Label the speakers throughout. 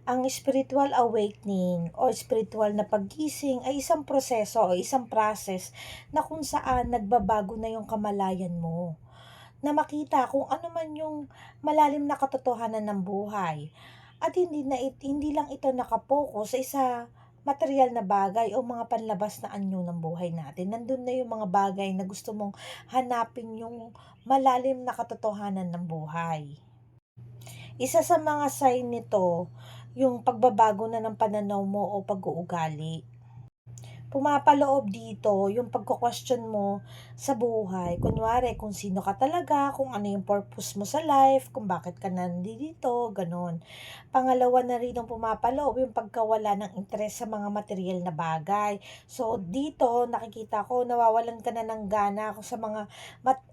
Speaker 1: Ang spiritual awakening o spiritual na paggising ay isang proseso o isang process na kung saan nagbabago na yung kamalayan mo. Na makita kung ano man yung malalim na katotohanan ng buhay. At hindi lang ito nakapokus sa isa material na bagay o mga panlabas na anyo ng buhay natin. Nandun na yung mga bagay na gusto mong hanapin yung malalim na katotohanan ng buhay. Isa sa mga sign nito, yung pagbabago na ng pananaw mo o pag-uugali. Pumapaloob dito yung pagko-question mo sa buhay. Kunwari kung sino ka talaga, kung ano yung purpose mo sa life, kung bakit ka nandito, gano'n. Pangalawa na rin ang pumapaloob yung pagkawala ng interes sa mga material na bagay. So, dito nakikita ko nawawalan ka na ng gana kung sa mga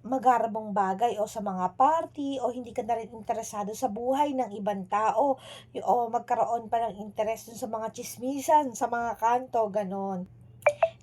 Speaker 1: magarabong bagay o sa mga party o hindi ka na rin interesado sa buhay ng ibang tao o magkaroon pa ng interes dun sa mga chismisan, sa mga kanto, gano'n.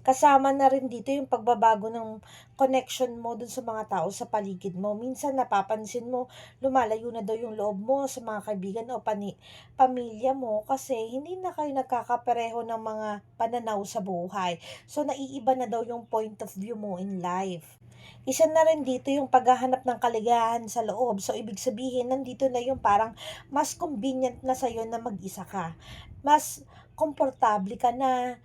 Speaker 1: Kasama na rin dito yung pagbabago ng connection mo dun sa mga tao sa paligid mo. Minsan napapansin mo, lumalayo na daw yung loob mo sa mga kaibigan o pamilya mo kasi hindi na kayo nagkakapareho ng mga pananaw sa buhay. So, naiiba na daw yung point of view mo in life. Isa na rin dito yung paghahanap ng kaligayahan sa loob. So, ibig sabihin, nandito na yung parang mas convenient na sa'yo na mag-isa ka. Mas komportable ka na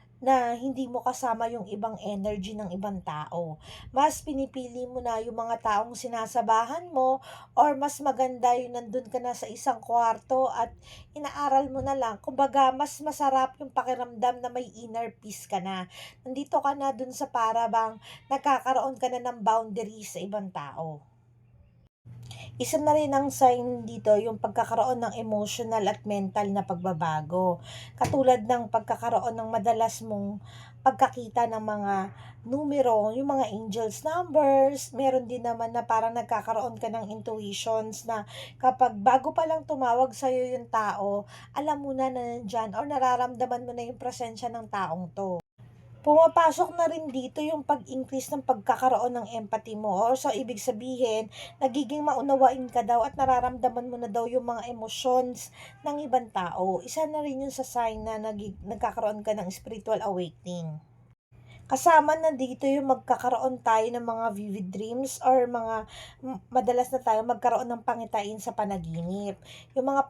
Speaker 1: hindi mo kasama yung ibang energy ng ibang tao. Mas pinipili mo na yung mga taong sinasabahan mo or mas maganda yung nandun ka na sa isang kwarto at inaaral mo na lang. Kumbaga, mas masarap yung pakiramdam na may inner peace ka na. Nandito ka na dun sa para bang nagkakaroon ka na ng boundaries sa ibang tao. Isa na rin ang sign dito yung pagkakaroon ng emotional at mental na pagbabago. Katulad ng pagkakaroon ng madalas mong pagkakita ng mga numero, yung mga angels numbers, meron din naman na parang nagkakaroon ka ng intuitions na kapag bago pa lang tumawag sa'yo yung tao, alam mo na nandyan or nararamdaman mo na yung presensya ng taong to. Pumapasok na rin dito yung pag-increase ng pagkakaroon ng empathy mo or so ibig sabihin, nagiging maunawain ka daw at nararamdaman mo na daw yung mga emotions ng ibang tao. Isa na rin yun sa sign na nagkakaroon ka ng spiritual awakening. Kasama na dito yung magkakaroon tayo ng mga vivid dreams or madalas na tayo magkaroon ng pangitain sa panaginip. Yung mga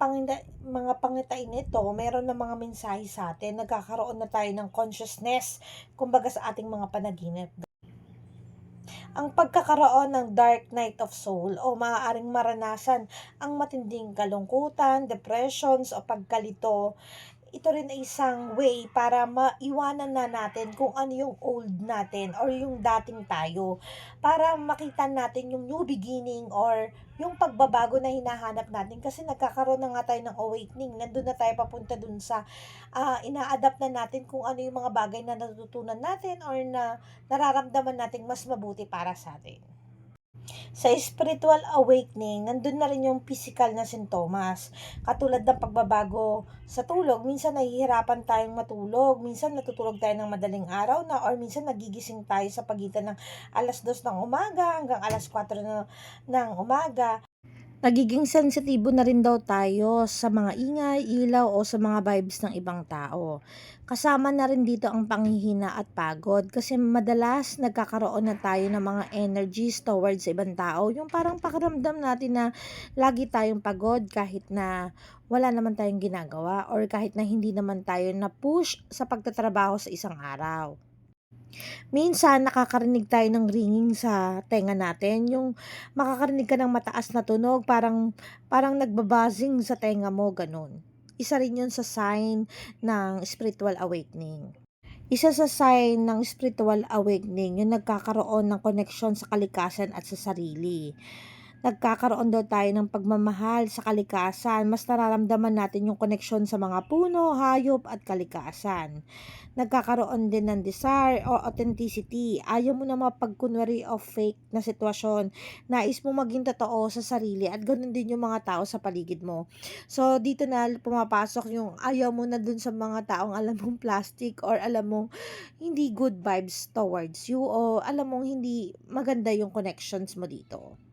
Speaker 1: pangitain nito, meron ng mga mensahe sa atin, nagkakaroon na tayo ng consciousness, kumbaga sa ating mga panaginip. Ang pagkakaroon ng dark night of soul o maaaring maranasan ang matinding kalungkutan, depressions o pagkalito, ito rin ay isang way para maiwanan na natin kung ano yung old natin or yung dating tayo. Para makita natin yung new beginning or yung pagbabago na hinahanap natin kasi nagkakaroon na nga tayo ng awakening. Nandun na tayo papunta dun sa ina-adapt na natin kung ano yung mga bagay na natutunan natin or na nararamdaman natin mas mabuti para sa atin. Sa spiritual awakening, nandun na rin yung physical na sintomas. Katulad ng pagbabago sa tulog, minsan nahihirapan tayong matulog, minsan natutulog tayo ng madaling araw na or minsan nagigising tayo sa pagitan ng 2:00 ng umaga hanggang 4:00 ng umaga. Nagiging sensitibo na rin daw tayo sa mga ingay, ilaw o sa mga vibes ng ibang tao. Kasama na rin dito ang panghihina at pagod kasi madalas nagkakaroon na tayo ng mga energies towards sa ibang tao. Yung parang pakiramdam natin na lagi tayong pagod kahit na wala naman tayong ginagawa or kahit na hindi naman tayo na push sa pagtatrabaho sa isang araw. Minsan nakakarinig tayo ng ringing sa tenga natin, yung makakarinig ka ng mataas na tunog parang parang nagba-buzzing sa tenga mo, gano'n. Isa rin 'yun sa sign ng spiritual awakening. Isa sa sign ng spiritual awakening yung nagkakaroon ng koneksyon sa kalikasan at sa sarili. Nagkakaroon daw tayo ng pagmamahal sa kalikasan, mas nararamdaman natin yung koneksyon sa mga puno, hayop at kalikasan. Nagkakaroon din ng desire or authenticity. Ayaw mo na mapagkunwari of fake na sitwasyon. Nais mo maging totoo sa sarili at ganoon din yung mga tao sa paligid mo. So, dito na pumapasok yung ayaw mo na dun sa mga taong alam mong plastic or alam mong hindi good vibes towards you o alam mong hindi maganda yung connections mo dito.